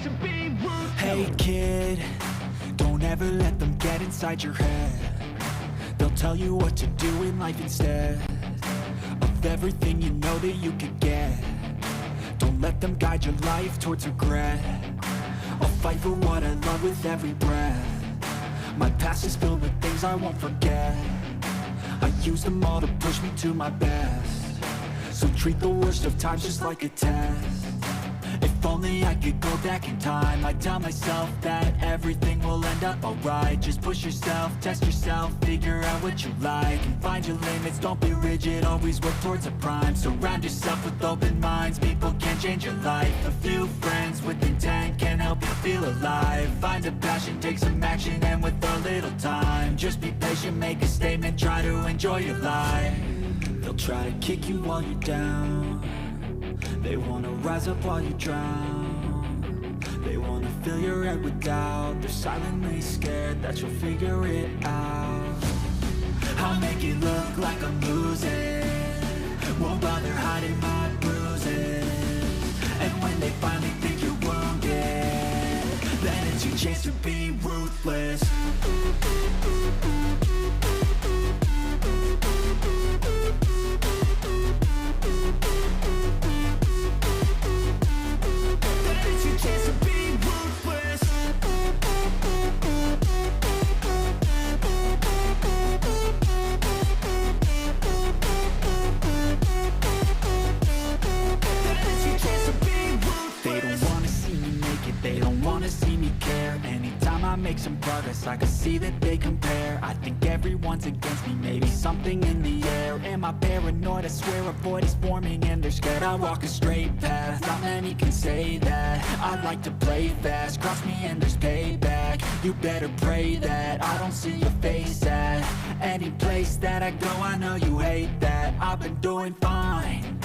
to be ruthless. Hey kid, don't ever let them get inside your head. They'll tell you what to do in life instead of everything you know that you could get. Don't let them guide your life towards regret. I'll fight for what I love with every breath. My past is filled with things I won't forget. I use them all to push me to my best. So treat the worst of times just like a test. If only I could go back in time, I'd tell myself that everything will end up alright. Just push yourself, test yourself, figure out what you like, and find your limits, don't be rigid, always work towards a prime. Surround yourself with open minds, people can change your life. A few friends with intent can help you feel alive. Find a passion, take some action, and with a little time, just be patient, make a statement, try to enjoy your life. They'll try to kick you while you're down. They wanna rise up while you drown. They wanna fill your head with doubt. They're silently scared that you'll figure it out. I'll make it look like I'm losing, won't bother hiding my bruises. And when they finally think you're wounded, then it's your chance to be ruthless. Make some progress, I can see that they compare. I think everyone's against me, maybe something in the air. Am I paranoid? I swear a void is forming and they're scared. I walk a straight path, not many can say that. I like to play fast, cross me and there's payback. You better pray that I don't see your face at any place that I go. I know you hate that. I've been doing fine,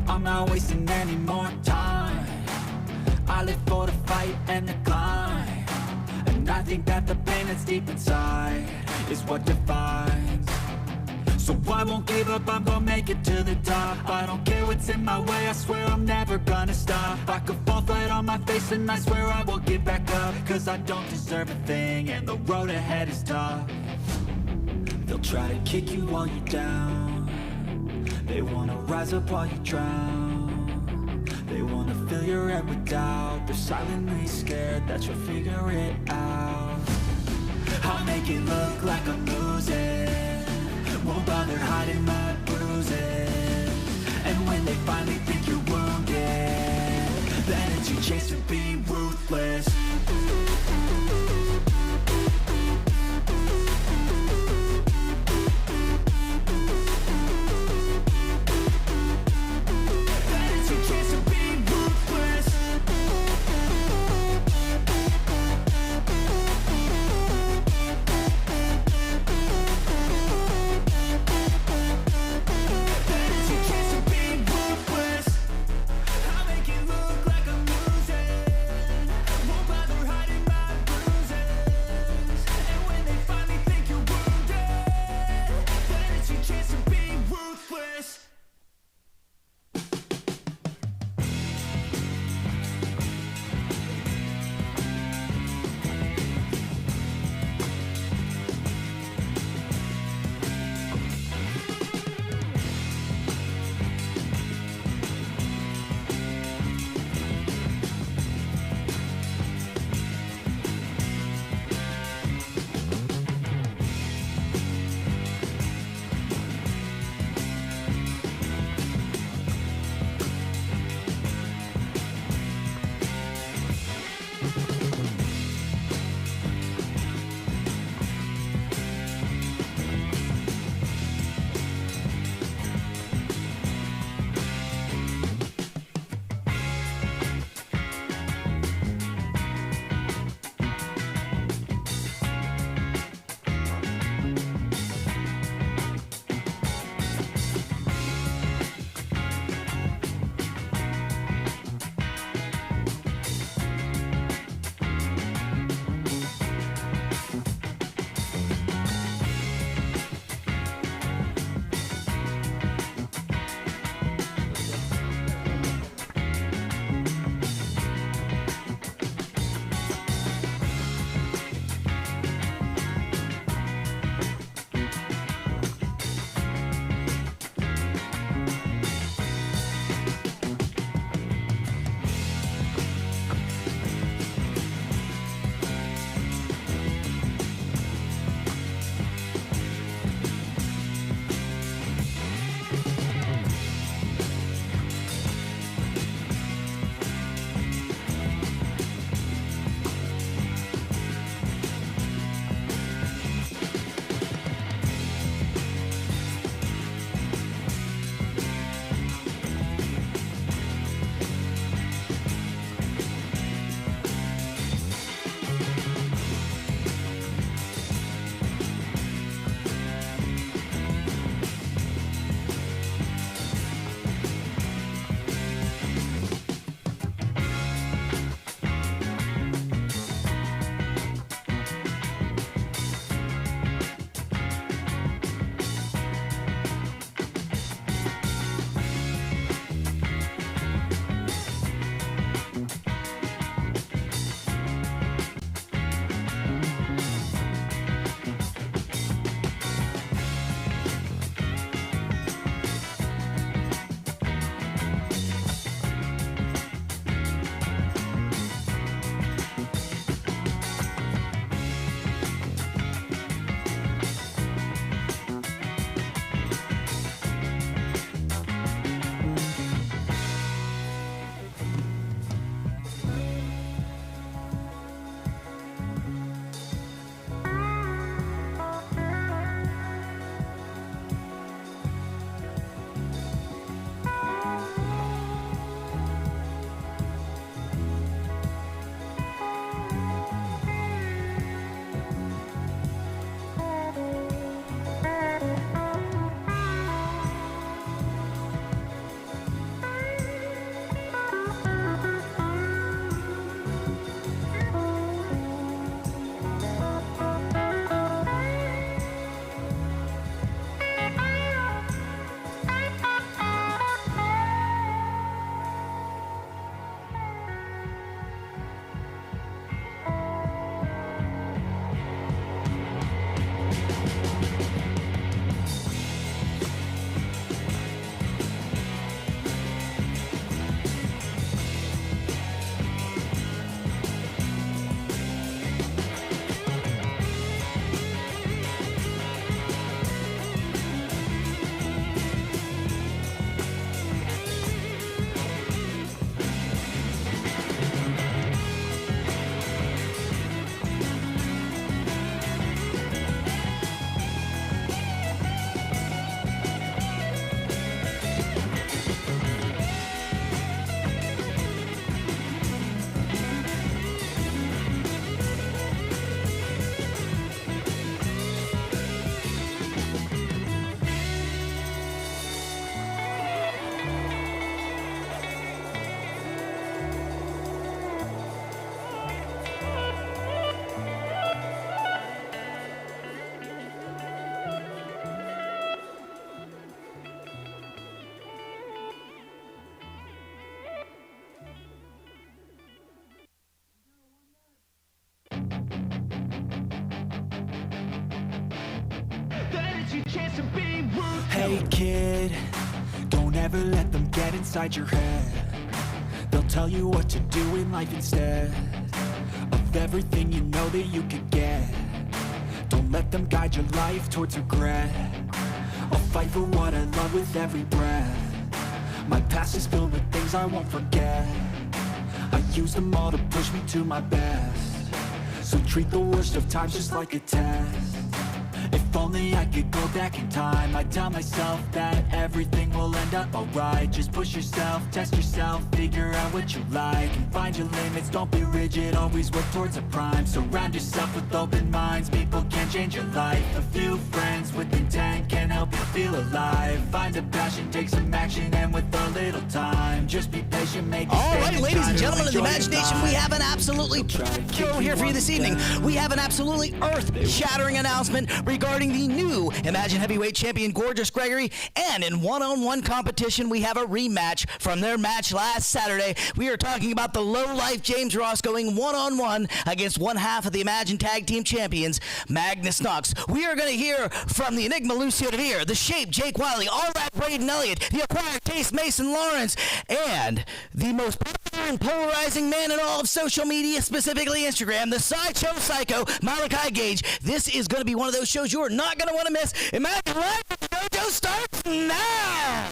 I'm not wasting any more time. I live for the fight and the climb. I think that the pain that's deep inside is what defines. So I won't give up, I'm gonna make it to the top. I don't care what's in my way, I swear I'm never gonna stop. I could fall flat on my face and I swear I will get back up. Cause I don't deserve a thing and the road ahead is tough. They'll try to kick you while you're down. They wanna rise up while you drown. They wanna fill your head with doubt. They're silently scared that you'll figure it out. I'll make it look like I'm losing, won't bother hiding my bruises. And when they finally think you're wounded, then it's your chance to be ruthless. Won't Hey kid, don't ever let them get inside your head. They'll tell you what to do in life instead of everything you know that you could get. Don't let them guide your life towards regret. I'll fight for what I love with every breath. My past is filled with things I won't forget. I use them all to push me to my best. So treat the worst of times just like a test. If only I could go back in time, I'd tell myself that everything will end up alright. Just push yourself, test yourself, figure out what you like, and find your limits, don't be rigid, always work towards a prime. Surround yourself with open minds, people can change your life. A few friends with intent can help you feel alive. Find a passion, take some action, and with a little time, just be patient, make a All right, ladies and gentlemen of the imagination, we have an absolutely show here for you this evening. We have an absolutely earth-shattering announcement regarding the new Imagine Heavyweight Champion Gorgeous Gregory, and in one-on-one competition we have a rematch from their match last Saturday. We are talking about the low-life James Ross going one-on-one against one half of the Imagine Tag Team Champions, Magnus Knox. We are going to hear from the Enigma Lucio Deveer, the Shape Jake Wiley, All That Braden Elliott, the Acquired Taste Mason Lawrence, and the most popular and polarizing man in all of social media, specifically Instagram, the Sideshow Psycho, Malachi Gage. This is going to be one of those shows you are not going to want to miss. Imagine Live, the dojo starts now!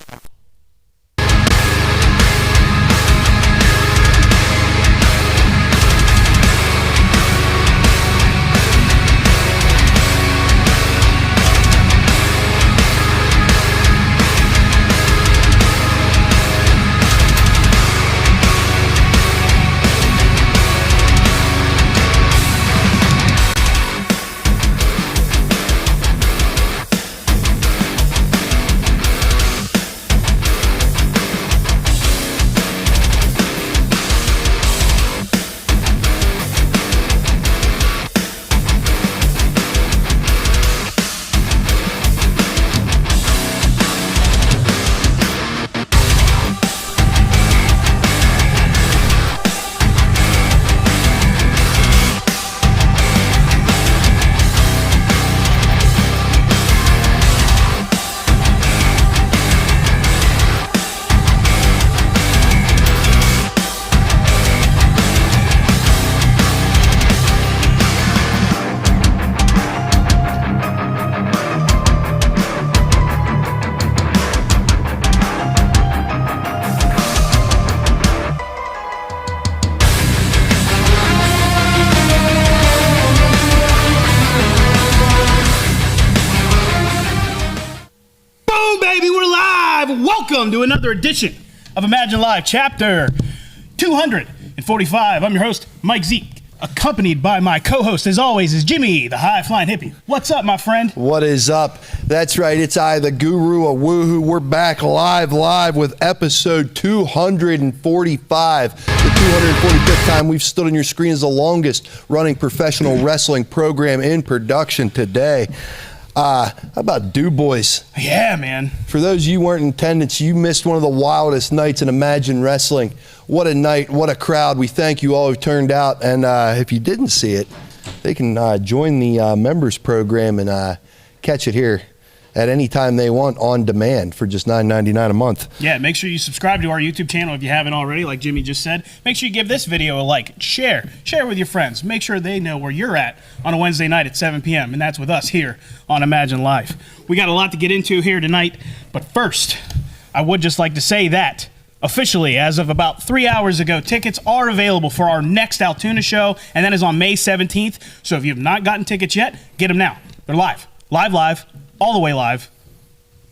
Welcome to another edition of Imagine Live, chapter 245. I'm your host, Mike Zeke, accompanied by my co-host, as always, is Jimmy, the high-flying hippie. What's up, my friend? What is up? That's right, it's I, the guru of woohoo. We're back live with episode 245. The 245th time we've stood on your screen as the longest running professional wrestling program in production today. How about Du Bois? Yeah, man. For those of you who weren't in attendance, you missed one of the wildest nights in Imagine Wrestling. What a night, what a crowd. We thank you all who turned out. And if you didn't see it, they can join the members program and catch it here at any time they want on demand for just $9.99 a month. Yeah, make sure you subscribe to our YouTube channel if you haven't already, like Jimmy just said. Make sure you give this video a like, share with your friends. Make sure they know where you're at on a Wednesday night at 7 p.m., and that's with us here on Imagine Live. We got a lot to get into here tonight, but first, I would just like to say that officially, as of about 3 hours ago, tickets are available for our next Altoona show, and that is on May 17th. So if you have not gotten tickets yet, get them now. They're live, all the way live.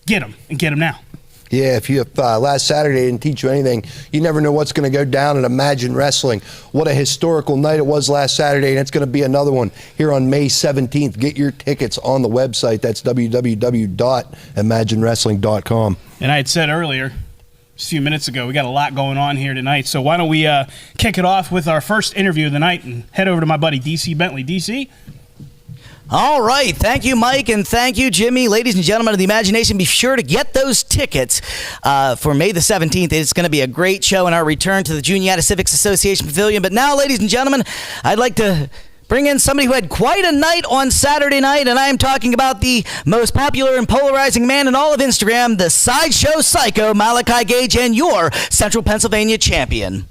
Get them, and get them now. Yeah, if you last Saturday didn't teach you anything, you never know what's going to go down in Imagine Wrestling. What a historical night it was last Saturday, and it's going to be another one here on May 17th. Get your tickets on the website. That's www.imaginewrestling.com. And I had said earlier, just a few minutes ago, we got a lot going on here tonight, so why don't we kick it off with our first interview of the night and head over to my buddy DC Bentley. DC? All right. Thank you, Mike, and thank you, Jimmy. Ladies and gentlemen of the imagination, be sure to get those tickets for May the 17th. It's going to be a great show in our return to the Juniata Civics Association Pavilion. But now, ladies and gentlemen, I'd like to bring in somebody who had quite a night on Saturday night, and I am talking about the most popular and polarizing man in all of Instagram, the sideshow psycho, Malachi Gage, and your Central Pennsylvania champion.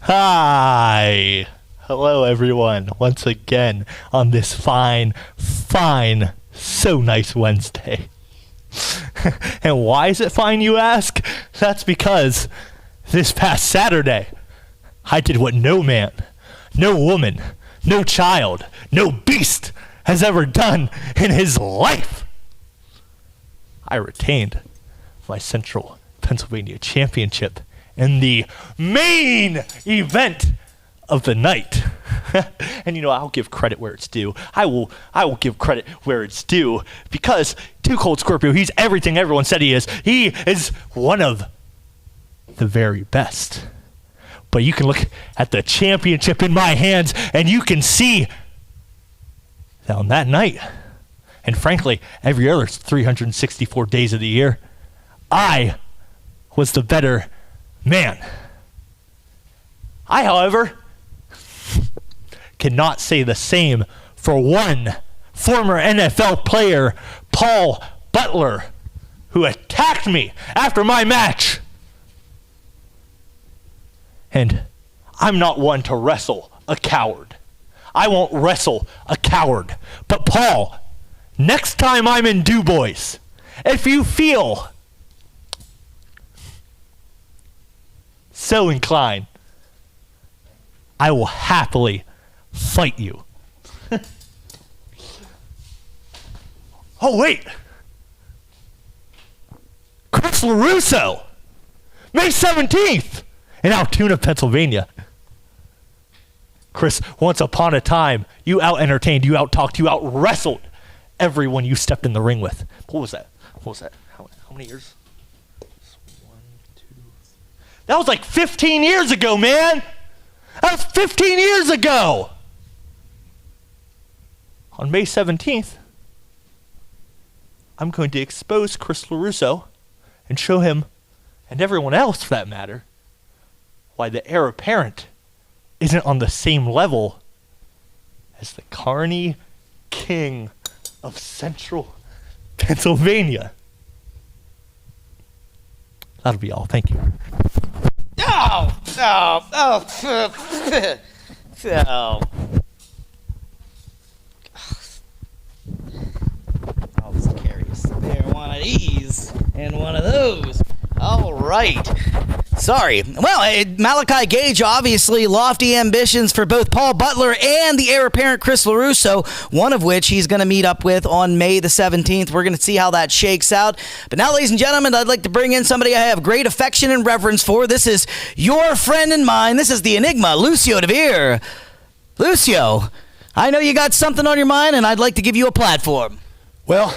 Hi. Hello, everyone, once again on this fine, so nice Wednesday. And why is it fine, you ask? That's because this past Saturday, I did what no man, no woman, no child, no beast has ever done in his life. I retained my Central Pennsylvania Championship in the main event of the night. And I'll give credit where it's due. I will give credit where it's due, because Too Cold Scorpio, he's everything everyone said he is. He is one of the very best. But you can look at the championship in my hands and you can see that on that night, and frankly every other 364 days of the year, I was the better man. I, however, cannot say the same for one former NFL player, Paul Butler, who attacked me after my match. And I'm not one to wrestle a coward. I won't wrestle a coward. But Paul, next time I'm in Du Bois, if you feel so inclined, I will happily fight you. Oh, wait. Chris LaRusso, May 17th, in Altoona, Pennsylvania. Chris, once upon a time, you out-entertained, you out-talked, you out-wrestled everyone you stepped in the ring with. What was that? How many years? 1, 2, 3. That was like 15 years ago, man! That was 15 years ago! On May 17th, I'm going to expose Chris LaRusso and show him, and everyone else for that matter, why the heir apparent isn't on the same level as the Carney King of Central Pennsylvania. That'll be all. Thank you. I'll just carry a spare one of these and one of those. All right. Sorry. Well, Malachi Gage, obviously lofty ambitions for both Paul Butler and the heir apparent Chris LaRusso, one of which he's going to meet up with on May the 17th. We're going to see how that shakes out. But now, ladies and gentlemen, I'd like to bring in somebody I have great affection and reverence for. This is your friend and mine. This is the Enigma, Lucio Deveer. Lucio, I know you got something on your mind, and I'd like to give you a platform. Well,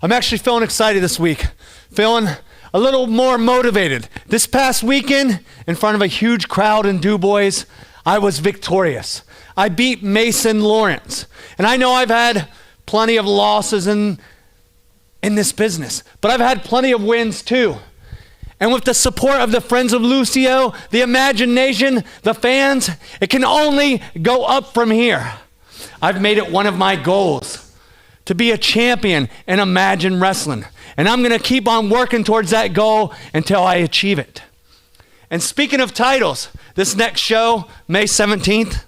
I'm actually feeling excited this week. Feeling a little more motivated. This past weekend, in front of a huge crowd in Du Bois, I was victorious. I beat Mason Lawrence. And I know I've had plenty of losses in this business, but I've had plenty of wins too. And with the support of the friends of Lucio, the imagination, the fans, it can only go up from here. I've made it one of my goals to be a champion in Imagine Wrestling. And I'm going to keep on working towards that goal until I achieve it. And speaking of titles, this next show, May 17th,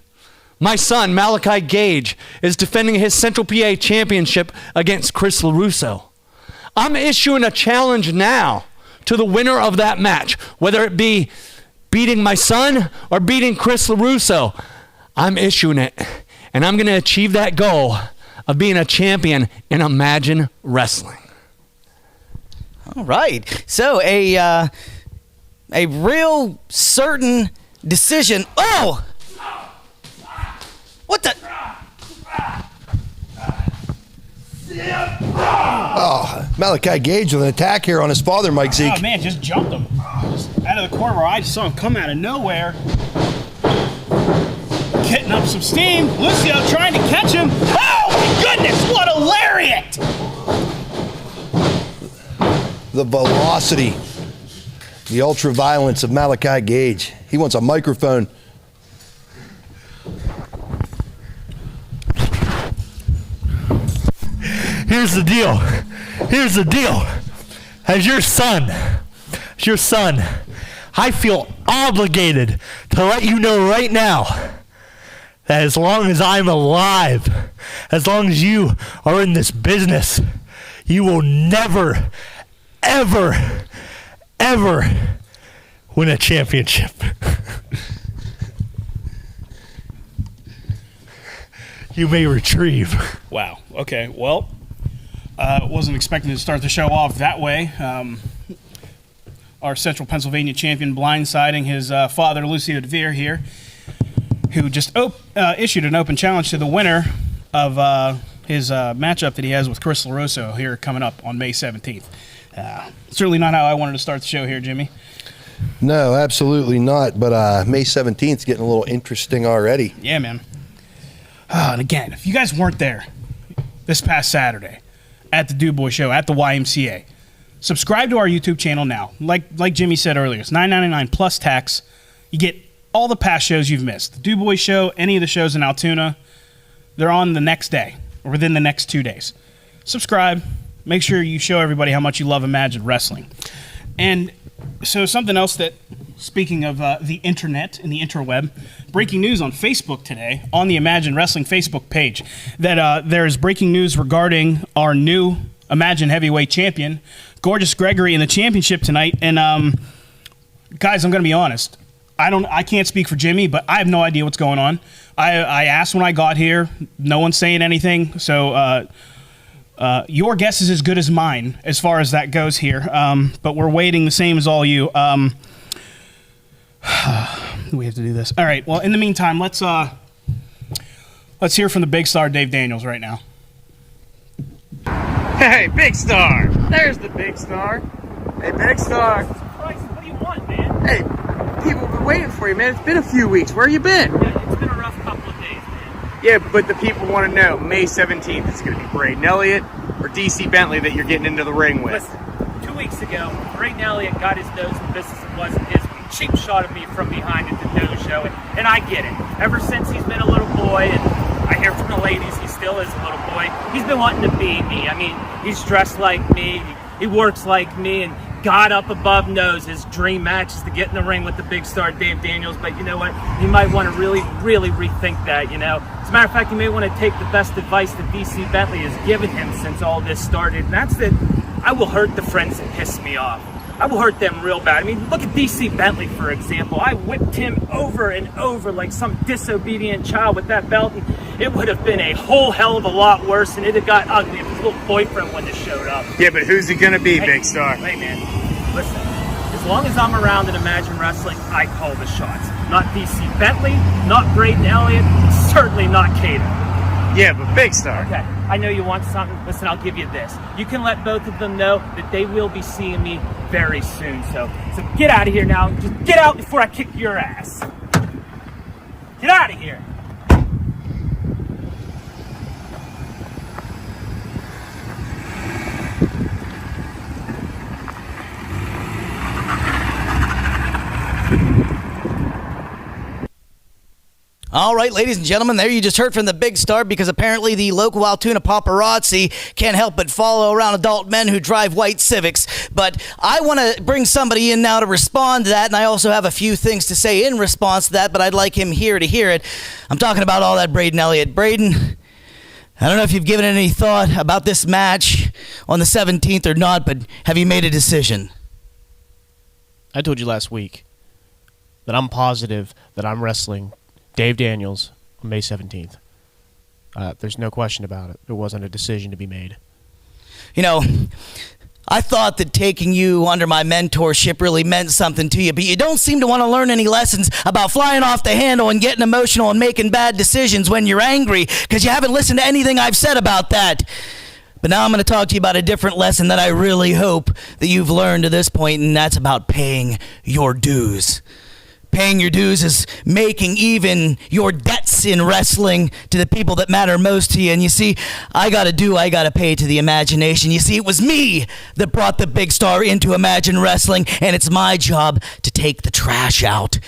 my son, Malachi Gage, is defending his Central PA Championship against Chris LaRusso. I'm issuing a challenge now to the winner of that match, whether it be beating my son or beating Chris LaRusso. I'm issuing it, and I'm going to achieve that goal of being a champion in Imagine Wrestling. All right. So a real certain decision. Oh! What the? Oh, Malachi Gage with an attack here on his father, Mike Zeke. Oh, man, just jumped him. Just out of the corner where I just saw him come out of nowhere. Getting up some steam. Lucio trying to catch him. Oh, my goodness, what a lariat! The velocity, the ultra violence of Malachi Gage. He wants a microphone here's the deal. Here's the deal. As your son, I feel obligated to let you know right now that as long as I'm alive, as long as you are in this business, you will never, ever, ever win a championship. You may retrieve. Wow. Okay. Well, wasn't expecting to start the show off that way. Our Central Pennsylvania champion blindsiding his father, Lucio Deveer, here, who just issued an open challenge to the winner of his matchup that he has with Chris LaRosso here coming up on May 17th. Certainly not how I wanted to start the show here, Jimmy. No, absolutely not. But May 17th is getting a little interesting already. Yeah, man. And again, if you guys weren't there this past Saturday at the DuBois Show at the YMCA, subscribe to our YouTube channel now. Like Jimmy said earlier, it's $9.99 plus tax. You get all the past shows you've missed. The DuBois Show, any of the shows in Altoona, they're on the next day or within the next 2 days. Subscribe. Make sure you show everybody how much you love Imagine Wrestling. And so something else that, speaking of the internet and the interweb, breaking news on Facebook today, on the Imagine Wrestling Facebook page, that there is breaking news regarding our new Imagine Heavyweight Champion, Gorgeous Gregory, in the championship tonight. And guys, I'm going to be honest. I can't speak for Jimmy, but I have no idea what's going on. I asked when I got here. No one's saying anything. So your guess is as good as mine as far as that goes here. But we're waiting the same as all you. We have to do this. All right. Well, in the meantime, let's hear from the big star Dave Daniels right now. Hey, big star! There's the big star. Hey, big star. Christ, what do you want, man? Hey, people have been waiting for you, man. It's been a few weeks. Where you been? Yeah, it's been a rough couple of days, man. Yeah, but the people want to know. May 17th, it's going to be Braden Elliott or DC Bentley that you're getting into the ring with. Listen, 2 weeks ago, Braden Elliott got his nose in business. It wasn't his. Cheap shot of me from behind at the dojo, and I get it. Ever since he's been a little boy, and I hear from the ladies he still is a little boy, he's been wanting to be me. I mean, he's dressed like me, he works like me, and God up above knows his dream match is to get in the ring with the big star Dave Daniels. But you know what? You might want to really, really rethink that, you know. As a matter of fact, you may want to take the best advice that DC Bentley has given him since all this started, and that's that I will hurt the friends that piss me off. I will hurt them real bad. I mean, look at DC Bentley, for example. I whipped him over and over like some disobedient child with that belt, and it would have been a whole hell of a lot worse, and it had got ugly if his little boyfriend wouldn't have showed up. Yeah, but who's he going to be, big star? Hey, man, listen. As long as I'm around in Imagine Wrestling, I call the shots. Not DC Bentley, not Braden Elliott, certainly not Cato. Yeah, but big star. Okay, I know you want something. Listen, I'll give you this. You can let both of them know that they will be seeing me very soon. So get out of here now. Just get out before I kick your ass. Get out of here. All right, ladies and gentlemen, there you just heard from the big star, because apparently the local Altoona paparazzi can't help but follow around adult men who drive white Civics. But I want to bring somebody in now to respond to that, and I also have a few things to say in response to that, but I'd like him here to hear it. I'm talking about all that Braden Elliott. Braden, I don't know if you've given it any thought about this match on the 17th or not, but have you made a decision? I told you last week that I'm positive that I'm wrestling Dave Daniels on May 17th. There's no question about it. There wasn't a decision to be made. You know, I thought that taking you under my mentorship really meant something to you, but you don't seem to want to learn any lessons about flying off the handle and getting emotional and making bad decisions when you're angry, because you haven't listened to anything I've said about that. But now I'm going to talk to you about a different lesson that I really hope that you've learned to this point, and that's about paying your dues. Paying your dues is making even your debts in wrestling to the people that matter most to you. And you see, I got to pay to the imagination. You see, it was me that brought the big star into Imagine Wrestling, and it's my job to take the trash out,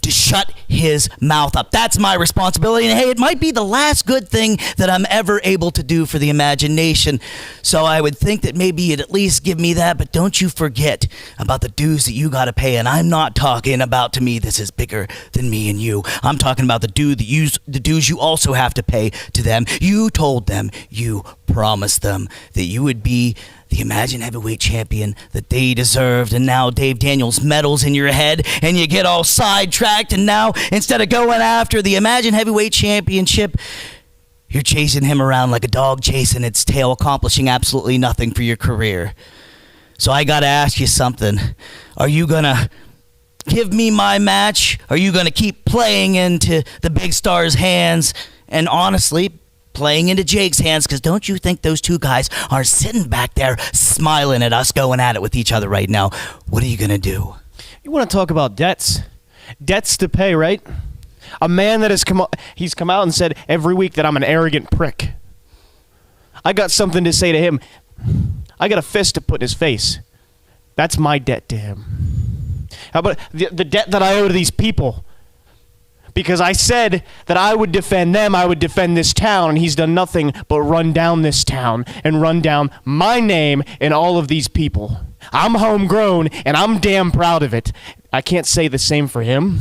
to shut his mouth up. That's my responsibility. And hey, it might be the last good thing that I'm ever able to do for the imagination. So I would think that maybe you'd at least give me that, but don't you forget about the dues that you got to pay. And I'm not talking about, to me, this is bigger than me and you. I'm talking about the dues you also have to pay to them. You told them, you promised them that you would be the Imagine Heavyweight Champion that they deserved, and now Dave Daniels meddles in your head and you get all sidetracked, and now instead of going after the Imagine Heavyweight Championship, you're chasing him around like a dog chasing its tail, accomplishing absolutely nothing for your career. So I gotta ask you something. Are you gonna give me my match? Are you gonna keep playing into the big star's hands? And honestly, playing into Jake's hands, because don't you think those two guys are sitting back there smiling at us going at it with each other right now? What are you going to do? You want to talk about debts? Debts to pay, right? A man that has come out and said every week that I'm an arrogant prick. I got something to say to him. I got a fist to put in his face. That's my debt to him. How about the debt that I owe to these people? Because I said that I would defend them, I would defend this town, and he's done nothing but run down this town and run down my name and all of these people. I'm homegrown, and I'm damn proud of it. I can't say the same for him,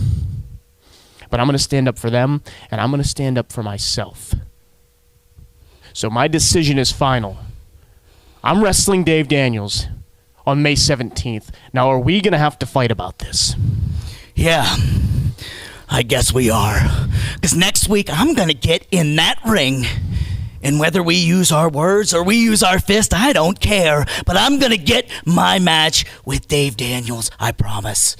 but I'm going to stand up for them, and I'm going to stand up for myself. So my decision is final. I'm wrestling Dave Daniels on May 17th. Now, are we going to have to fight about this? Yeah. I guess we are. Because next week, I'm going to get in that ring. And whether we use our words or we use our fist, I don't care. But I'm going to get my match with Dave Daniels, I promise.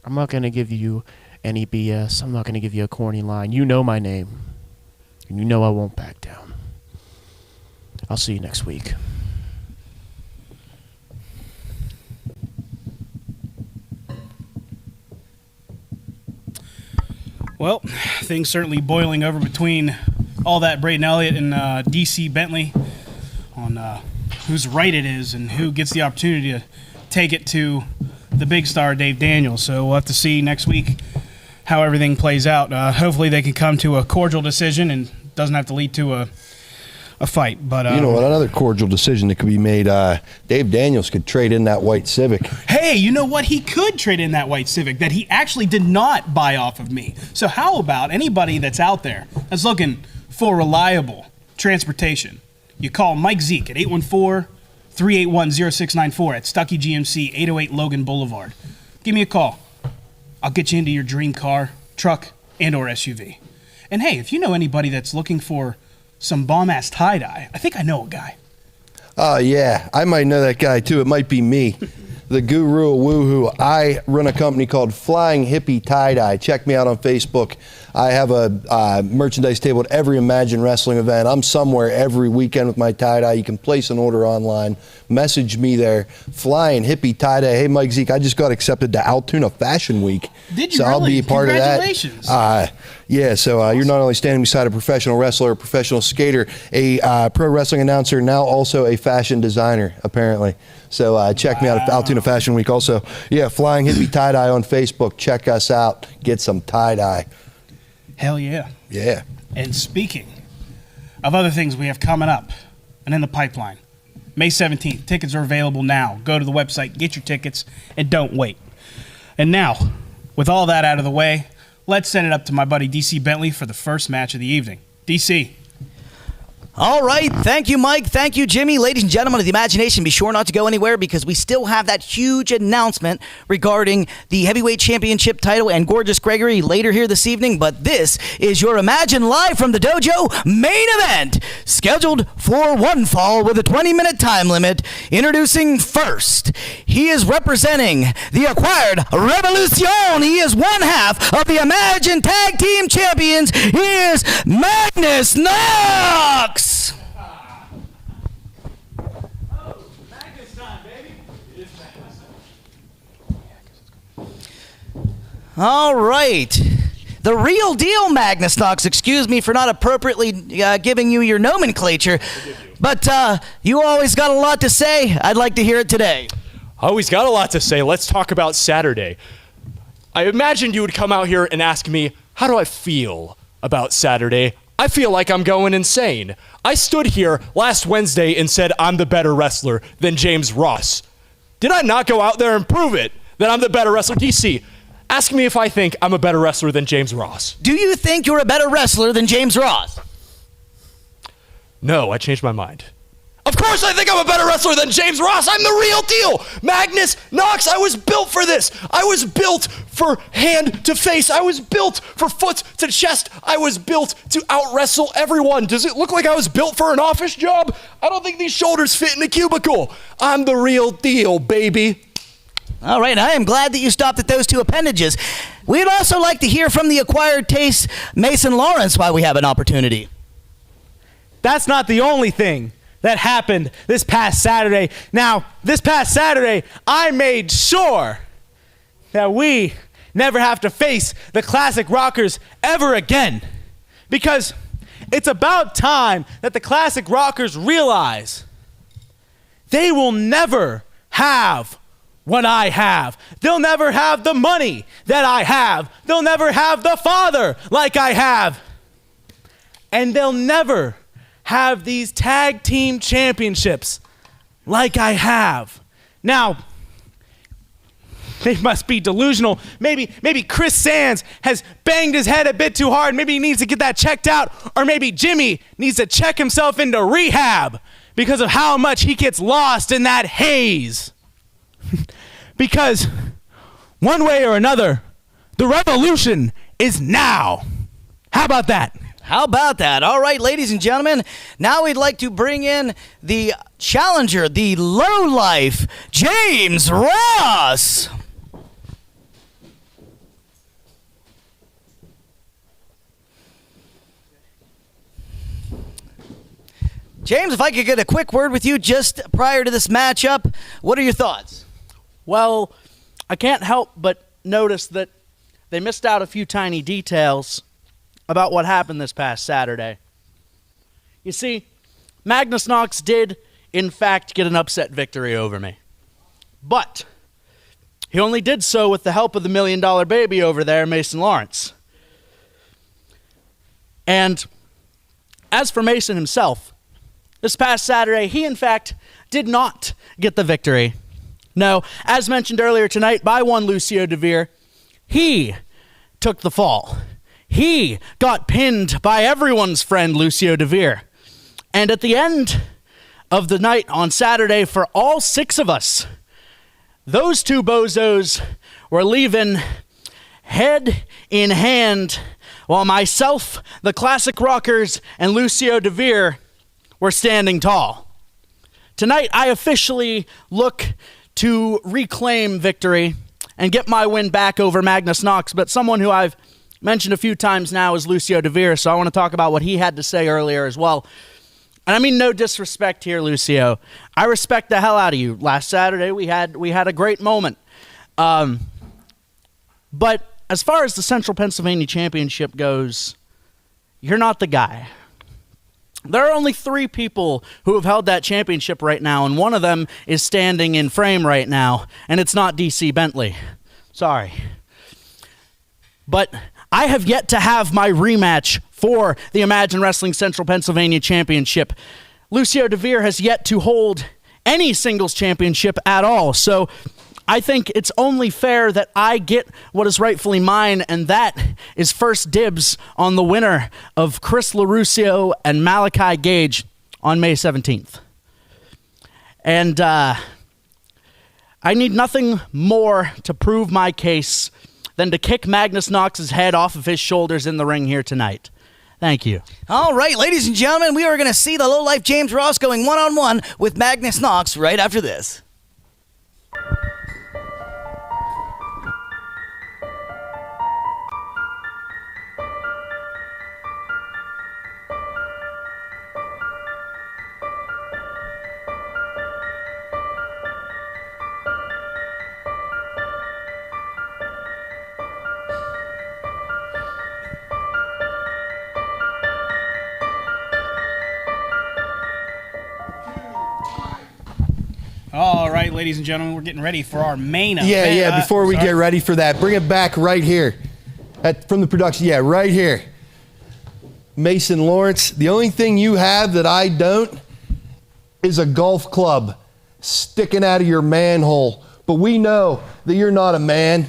I'm not going to give you any BS. I'm not going to give you a corny line. You know my name. And you know I won't back down. I'll see you next week. Well, things certainly boiling over between all that Braden Elliott and DC Bentley on whose right it is and who gets the opportunity to take it to the big star, Dave Daniels. So we'll have to see next week how everything plays out. Hopefully they can come to a cordial decision and doesn't have to lead to a fight. But you know what? Another cordial decision that could be made. Dave Daniels could trade in that white Civic. Hey, you know what? He could trade in that white Civic that he actually did not buy off of me. So how about anybody that's out there that's looking for reliable transportation? You call Mike Zeke at 814-381-0694 at Stuckey GMC, 808 Logan Boulevard. Give me a call. I'll get you into your dream car, truck, and or SUV. And hey, if you know anybody that's looking for some bomb-ass tie-dye, I think I know a guy. Oh, yeah. I might know that guy, too. It might be me, the guru of woohoo. I run a company called Flying Hippie Tie-Dye. Check me out on Facebook. I have a merchandise table at every Imagine Wrestling event. I'm somewhere every weekend with my tie-dye. You can place an order online. Message me there. Flying Hippie Tie-Dye. Hey, Mike Zeke, I just got accepted to Altoona Fashion Week. Did you so really? I'll be a part of that. Congratulations. Yeah, so you're not only standing beside a professional wrestler, a professional skater, a pro wrestling announcer, now also a fashion designer, apparently. So check me out at Altoona Fashion Week. Also, yeah, Flying Hippie Tie-Dye on Facebook. Check us out. Get some tie-dye. Hell yeah. Yeah. And speaking of other things we have coming up and in the pipeline, May 17th, tickets are available now. Go to the website, get your tickets, and don't wait. And now, with all that out of the way, let's send it up to my buddy DC Bentley for the first match of the evening. DC. All right. Thank you, Mike. Thank you, Jimmy. Ladies and gentlemen of the Imagination, be sure not to go anywhere because we still have that huge announcement regarding the Heavyweight Championship title and Gorgeous Gregory later here this evening. But this is your Imagine Live from the Dojo main event, scheduled for one fall with a 20-minute time limit. Introducing first, he is representing the acquired Revolution. He is one half of the Imagine Tag Team Champions. He is Magnus Knox. All right. The real deal, Magnus Knox. Excuse me for not appropriately giving you your nomenclature, but you always got a lot to say. I'd like to hear it today. Always got a lot to say. Let's talk about Saturday. I imagined you would come out here and ask me, how do I feel about Saturday? I feel like I'm going insane. I stood here last Wednesday and said I'm the better wrestler than James Ross. Did I not go out there and prove it that I'm the better wrestler? DC, ask me if I think I'm a better wrestler than James Ross. Do you think you're a better wrestler than James Ross? No, I changed my mind. Of course I think I'm a better wrestler than James Ross. I'm the real deal. Magnus, Knox, I was built for this. I was built for hand to face. I was built for foot to chest. I was built to out-wrestle everyone. Does it look like I was built for an office job? I don't think these shoulders fit in a cubicle. I'm the real deal, baby. All right, I am glad that you stopped at those two appendages. We'd also like to hear from the acquired taste, Mason Lawrence, while we have an opportunity. That's not the only thing that happened this past Saturday. Now, this past Saturday, I made sure that we never have to face the Classic Rockers ever again. Because it's about time that the Classic Rockers realize they will never have what I have. They'll never have the money that I have. They'll never have the father like I have. And they'll never have these tag team championships like I have. Now, they must be delusional. Maybe Chris Sands has banged his head a bit too hard. Maybe he needs to get that checked out. Or maybe Jimmy needs to check himself into rehab because of how much he gets lost in that haze. Because one way or another, the revolution is now. How about that? How about that? All right, ladies and gentlemen, now we'd like to bring in the challenger, the lowlife, James Ross. James, if I could get a quick word with you just prior to this matchup, what are your thoughts? Well, I can't help but notice that they missed out a few tiny details about what happened this past Saturday. You see, Magnus Knox did, in fact, get an upset victory over me. But he only did so with the help of the $1 Million Baby over there, Mason Lawrence. And as for Mason himself, this past Saturday, he, in fact, did not get the victory. No, as mentioned earlier tonight by one Lucio Deveer, he took the fall. He got pinned by everyone's friend, Lucio Deveer. And at the end of the night on Saturday, for all 6 of us, those two bozos were leaving head in hand, while myself, the Classic Rockers, and Lucio Deveer were standing tall. Tonight, I officially look to reclaim victory and get my win back over Magnus Knox, but someone who I've mentioned a few times now is Lucio Deveer, so I want to talk about what he had to say earlier as well. And I mean no disrespect here, Lucio. I respect the hell out of you. Last Saturday, we had a great moment. But as far as the Central Pennsylvania Championship goes, you're not the guy. There are only 3 people who have held that championship right now, and one of them is standing in frame right now, and it's not DC Bentley. Sorry. But I have yet to have my rematch for the Imagine Wrestling Central Pennsylvania Championship. Lucio Deveer has yet to hold any singles championship at all, so I think it's only fair that I get what is rightfully mine, and that is first dibs on the winner of Chris LaRusso and Malachi Gage on May 17th. And I need nothing more to prove my case than to kick Magnus Knox's head off of his shoulders in the ring here tonight. Thank you. All right, ladies and gentlemen, we are going to see the lowlife James Ross going one-on-one with Magnus Knox right after this. All right, ladies and gentlemen, we're getting ready for our main event. Yeah, before we get ready for that, bring it back right here. From the production, right here. Mason Lawrence, the only thing you have that I don't is a golf club sticking out of your manhole. But we know that you're not a man.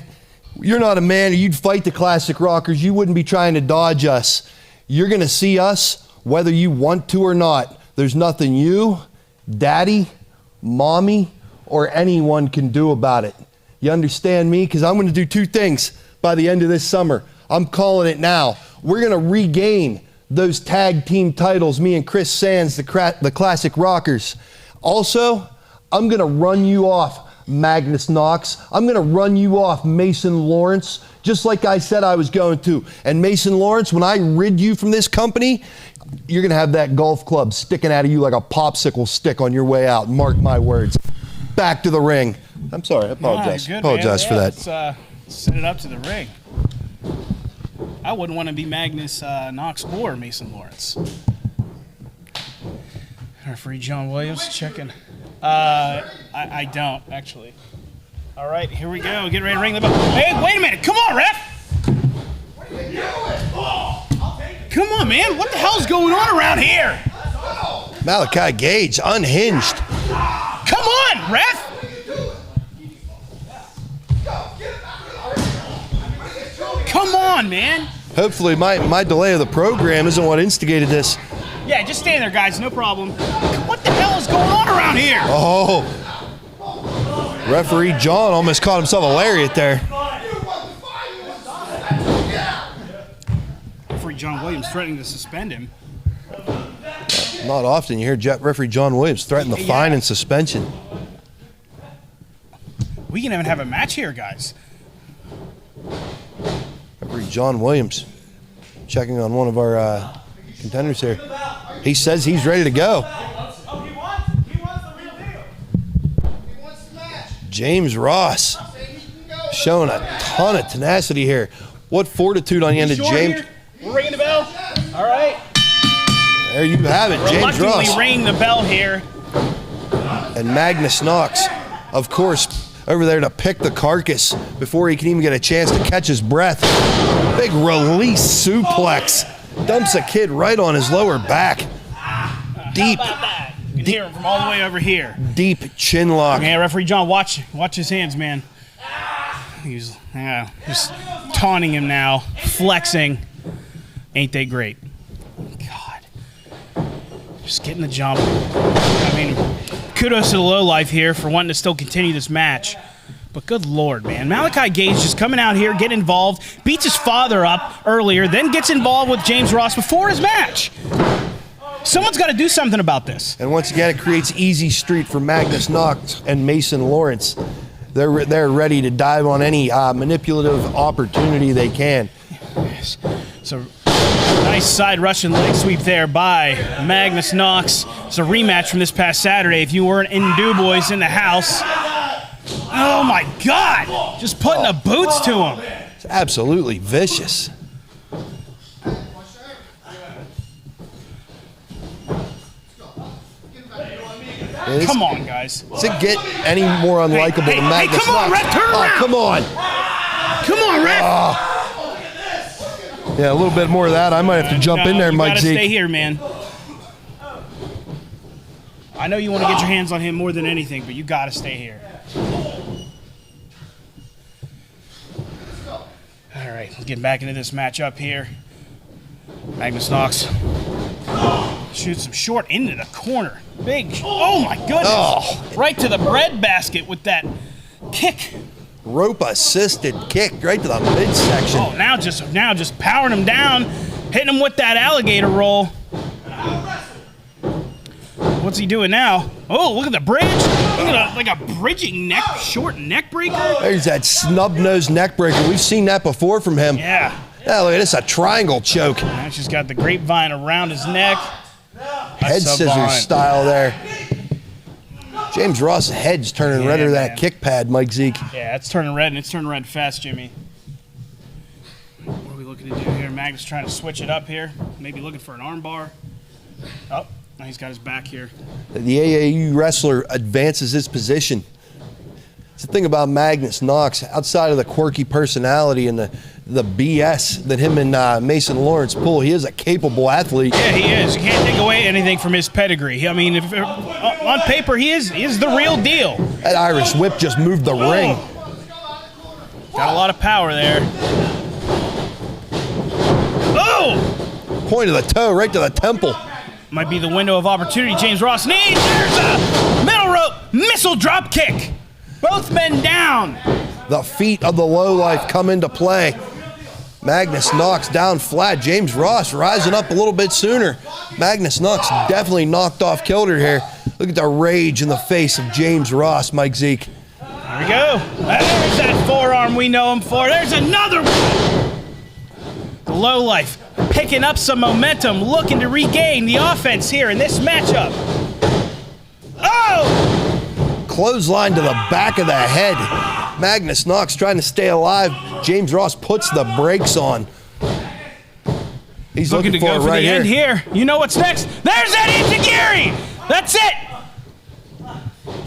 You're not a man, or you'd fight the classic rockers. You wouldn't be trying to dodge us. You're going to see us whether you want to or not. There's nothing you, Daddy, Mommy, or anyone can do about it. You understand me? Because I'm going to do two things by the end of this summer. I'm calling it now. We're going to regain those tag team titles, me and Chris Sands, the classic rockers. Also, I'm going to run you off, Magnus Knox. I'm going to run you off, Mason Lawrence, just like I said I was going to. And Mason Lawrence, when I rid you from this company, you're going to have that golf club sticking out of you like a popsicle stick on your way out. Mark my words. Back to the ring. I'm sorry. I apologize. Good, apologize for that. Let's set it up to the ring. I wouldn't want to be Magnus Knox or Mason Lawrence. Referee John Williams checking. I don't, actually. All right, here we go. Get ready to ring the bell. Hey, wait a minute. Come on, ref. What are you doing? Come on, man. What the hell's going on around here? Malachi Gage, unhinged. Come on, ref. Come on, man. Hopefully my delay of the program isn't what instigated this. Yeah, just stay there, guys. No problem. What the hell is going on around here? Oh. Referee John almost caught himself a lariat there. Referee John Williams threatening to suspend him. Not often you hear referee John Williams threaten the fine and suspension. We can even have a match here, guys. Referee John Williams checking on one of our contenders here. He says he's ready to go. James Ross showing a ton of tenacity here. What fortitude on the end of James. We're ringing the bell. All right. There you have it, James Ross. Reluctantly ringing the bell here. And Magnus Knox, of course, over there to pick the carcass before he can even get a chance to catch his breath. Big release suplex. Dumps a kid right on his lower back. Deep. You can hear him from all the way over here. Deep chin lock. Yeah, referee John, watch his hands, man. He's just taunting him now, flexing. Ain't they great? God. Just getting the jump. I mean, kudos to the lowlife here for wanting to still continue this match. But good Lord, man. Malachi Gage just coming out here, getting involved, beats his father up earlier, then gets involved with James Ross before his match. Someone's got to do something about this. And once again, it creates easy street for Magnus Knox and Mason Lawrence. They're ready to dive on any manipulative opportunity they can. So nice side Russian leg sweep there by Magnus Knox. It's a rematch from this past Saturday. If you weren't in Du-Bois in the house. Oh my God! Just putting the boots to him. It's absolutely vicious. Come on, guys. Does it get any more unlikable than Magnus come on, Knox? ref, turn around. Come on. Come on, ref. Yeah, a little bit more of that. I might have to jump in there, Mike Zeke. You gotta stay here, man. I know you want to get your hands on him more than anything, but you gotta stay here. All right, let's get back into this match up here. Magnus Knox shoots him short into the corner. Big, oh my goodness. Oh. Right to the bread basket with that kick. Rope assisted kick right to the midsection. Oh, now just powering him down, hitting him with that alligator roll. What's he doing now? Oh, look at the bridge. Look at like a bridging short neck breaker. There's that snub-nosed neck breaker. We've seen that before from him. Yeah. Yeah, look at this, a triangle choke. Now she's got the grapevine around his neck. Head scissors style there. James Ross' head's turning redder than that kick pad, Mike Zeke. Yeah, it's turning red, and it's turning red fast, Jimmy. What are we looking to do here? Magnus trying to switch it up here. Maybe looking for an arm bar. Oh, Oh, he's got his back here. The AAU wrestler advances his position. It's the thing about Magnus Knox, outside of the quirky personality and the BS that him and Mason Lawrence pull, he is a capable athlete. Yeah, he is. You can't take away anything from his pedigree. I mean, on paper, he is the real deal. That Irish whip just moved the ring. Got a lot of power there. Oh! Point of the toe right to the temple. Might be the window of opportunity James Ross needs. There's a middle rope missile drop kick. Both men down. The feet of the lowlife come into play. Magnus Knox down flat. James Ross rising up a little bit sooner. Magnus Knox definitely knocked off kilter here. Look at the rage in the face of James Ross, Mike Zeke. There we go. There's that forearm we know him for. There's another one. The lowlife picking up some momentum, looking to regain the offense here in this matchup. Oh! Clothesline to the back of the head. Magnus Knox trying to stay alive. James Ross puts the brakes on. He's looking to go for right the end here. You know what's next? There's that Enziguri! That's it!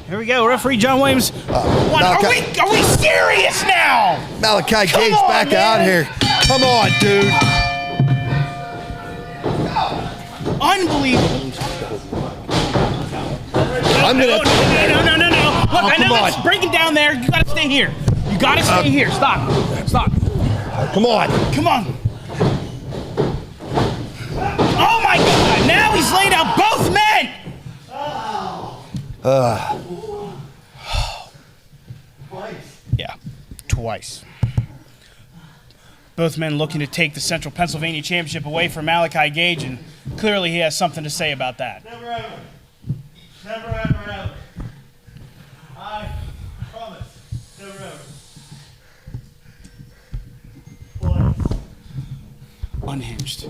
Here we go, referee John Williams. Are we serious now? Malachi Gage back out here. Come on, dude. Unbelievable. I'm gonna. No. Look, I know it's breaking down there. You gotta stay here. You gotta stay here. Stop. Come on. Oh my God! Now he's laid out both men. Yeah, twice. Both men looking to take the Central Pennsylvania Championship away from Malachi Gage, and clearly he has something to say about that. Never ever. I promise. Never ever. Unhinged.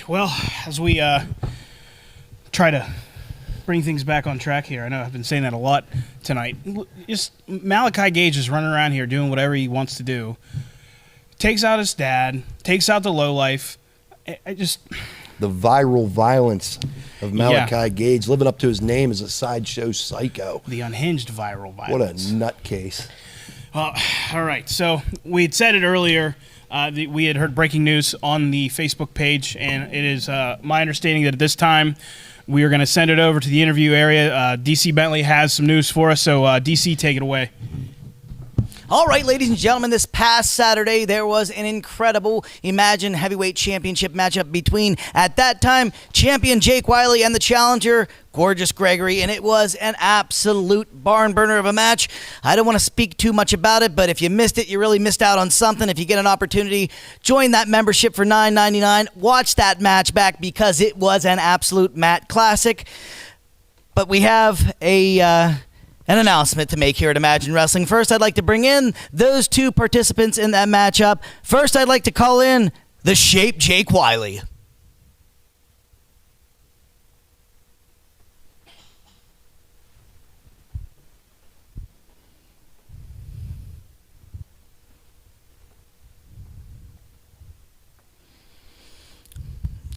Well, as we try to bring things back on track here, I know I've been saying that a lot tonight. Just Malachi Gage is running around here doing whatever he wants to do. Takes out his dad, takes out the lowlife. The viral violence of Malachi Gage, living up to his name as a sideshow psycho. The unhinged viral violence. What a nutcase. All right, so we had said it earlier. We had heard breaking news on the Facebook page, and it is my understanding that at this time we are going to send it over to the interview area. DC Bentley has some news for us, so DC, take it away. All right, ladies and gentlemen, this past Saturday, there was an incredible Imagine Heavyweight Championship matchup between, at that time, champion Jake Wiley and the challenger, Gorgeous Gregory, and it was an absolute barn burner of a match. I don't want to speak too much about it, but if you missed it, you really missed out on something. If you get an opportunity, join that membership for $9.99. Watch that match back because it was an absolute mat classic. But we have an announcement to make here at Imagine Wrestling. First, I'd like to bring in those two participants in that matchup. First, I'd like to call in the Shape Jake Wiley.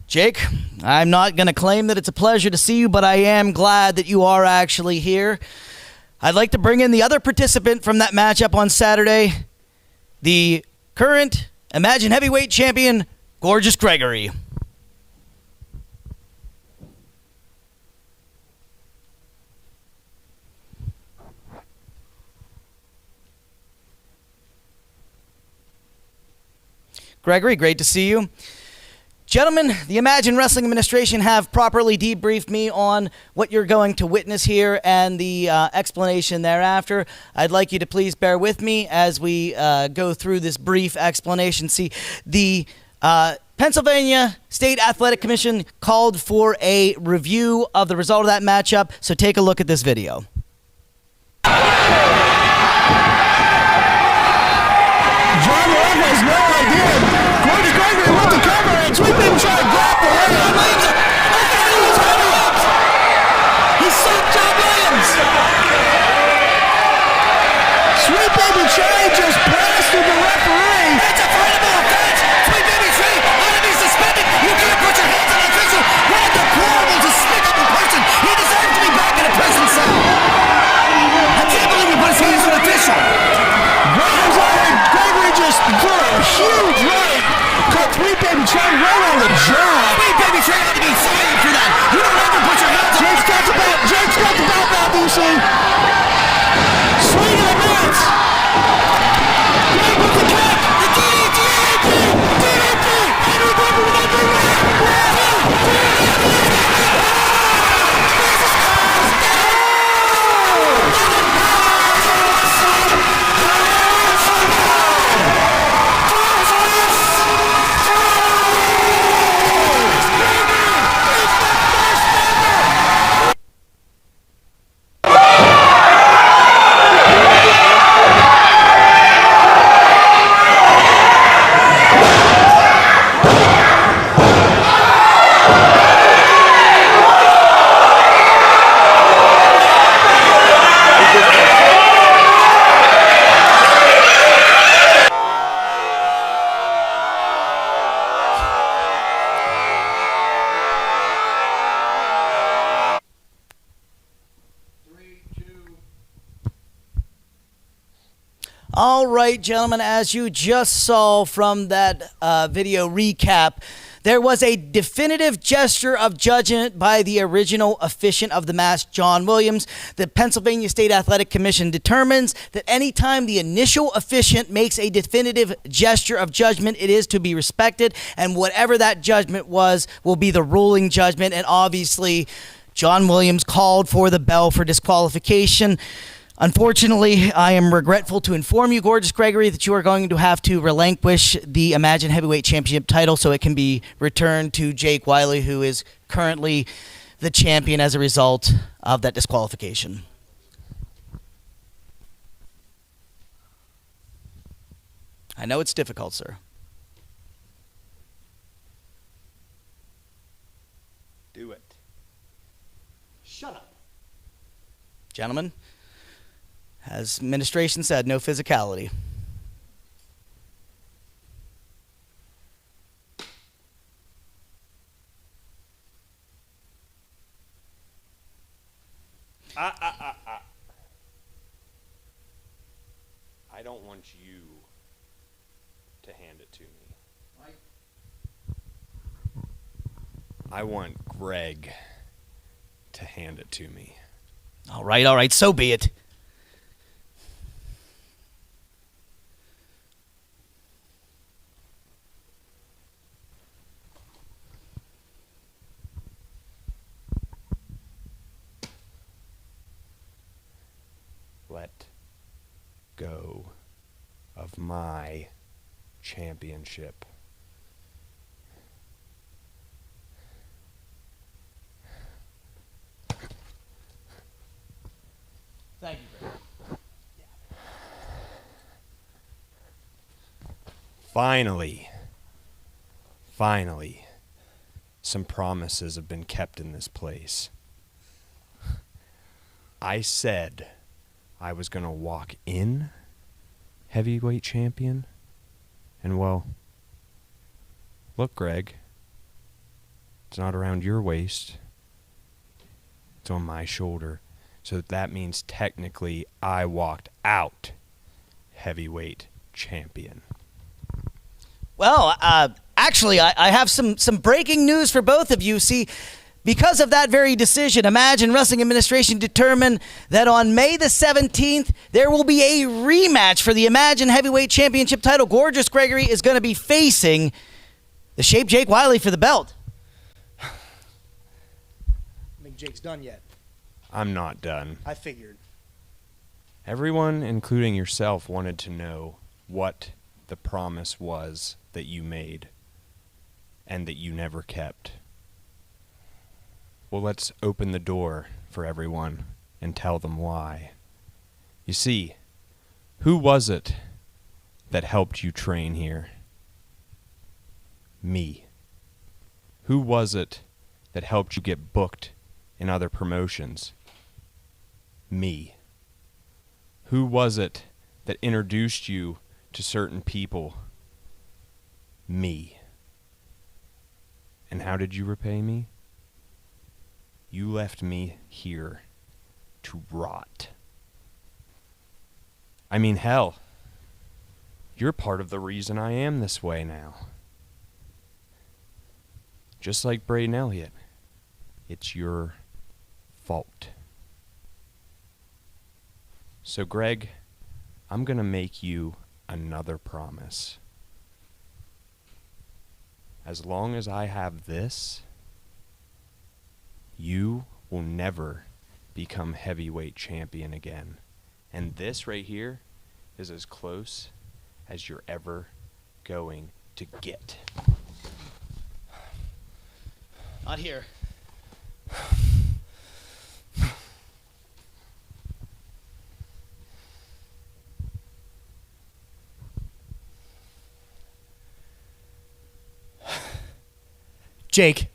Jake, I'm not going to claim that it's a pleasure to see you, but I am glad that you are actually here. I'd like to bring in the other participant from that matchup on Saturday, the current Imagine Heavyweight Champion, Gorgeous Gregory. Gregory, great to see you. Gentlemen, the Imagine Wrestling Administration have properly debriefed me on what you're going to witness here and the explanation thereafter. I'd like you to please bear with me as we go through this brief explanation. See, the Pennsylvania State Athletic Commission called for a review of the result of that matchup, so take a look at this video. All right, gentlemen, as you just saw from that video recap, there was a definitive gesture of judgment by the original officiant of the match, John Williams. The Pennsylvania State Athletic Commission determines that anytime the initial officiant makes a definitive gesture of judgment, it is to be respected, and whatever that judgment was will be the ruling judgment. And obviously, John Williams called for the bell for disqualification. Unfortunately, I am regretful to inform you, Gorgeous Gregory, that you are going to have to relinquish the Imagine Heavyweight Championship title so it can be returned to Jake Wiley, who is currently the champion as a result of that disqualification. I know it's difficult, sir. Do it. Shut up. Gentlemen, as administration said, no physicality. I don't want you to hand it to me. I want Greg to hand it to me. All right, so be it. Let go of my championship. Thank you, Greg. Finally, some promises have been kept in this place. I said I was going to walk in heavyweight champion, and well, look, Greg, it's not around your waist, it's on my shoulder. So that means technically I walked out heavyweight champion. Well, actually, I have some breaking news for both of you. See, because of that very decision, Imagine Wrestling Administration determined that on May the 17th, there will be a rematch for the Imagine Heavyweight Championship title. Gorgeous Gregory is going to be facing the Shape Jake Wiley for the belt. I think Jake's done yet. I'm not done. I figured. Everyone, including yourself, wanted to know what the promise was that you made and that you never kept. Well, let's open the door for everyone and tell them why. You see, who was it that helped you train here? Me. Who was it that helped you get booked in other promotions? Me. Who was it that introduced you to certain people? Me. And how did you repay me? You left me here to rot. I mean, hell, you're part of the reason I am this way now. Just like Braden Elliott, it's your fault. So, Greg, I'm going to make you another promise. As long as I have this, you will never become heavyweight champion again. And this right here is as close as you're ever going to get. Not here. Jake,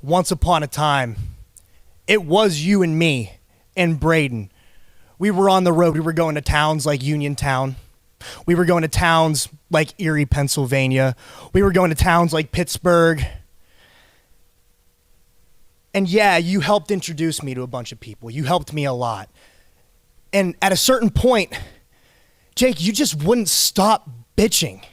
once upon a time, it was you and me and Braden. We were on the road. We were going to towns like Uniontown. We were going to towns like Erie, Pennsylvania. We were going to towns like Pittsburgh. And yeah, you helped introduce me to a bunch of people. You helped me a lot. And at a certain point, Jake, you just wouldn't stop bitching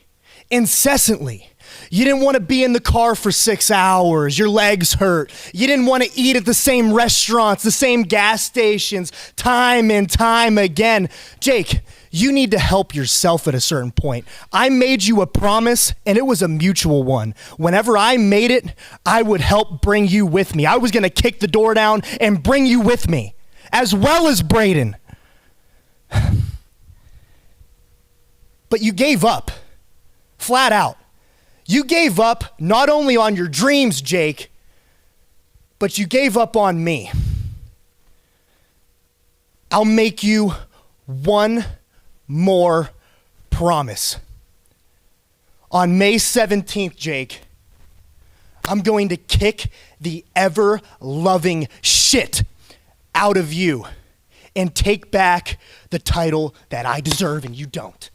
incessantly. You didn't want to be in the car for 6 hours. Your legs hurt. You didn't want to eat at the same restaurants, the same gas stations, time and time again. Jake, you need to help yourself at a certain point. I made you a promise, and it was a mutual one. Whenever I made it, I would help bring you with me. I was going to kick the door down and bring you with me, as well as Braden. But you gave up, flat out. You gave up not only on your dreams, Jake, but you gave up on me. I'll make you one more promise. On May 17th, Jake, I'm going to kick the ever-loving shit out of you and take back the title that I deserve and you don't.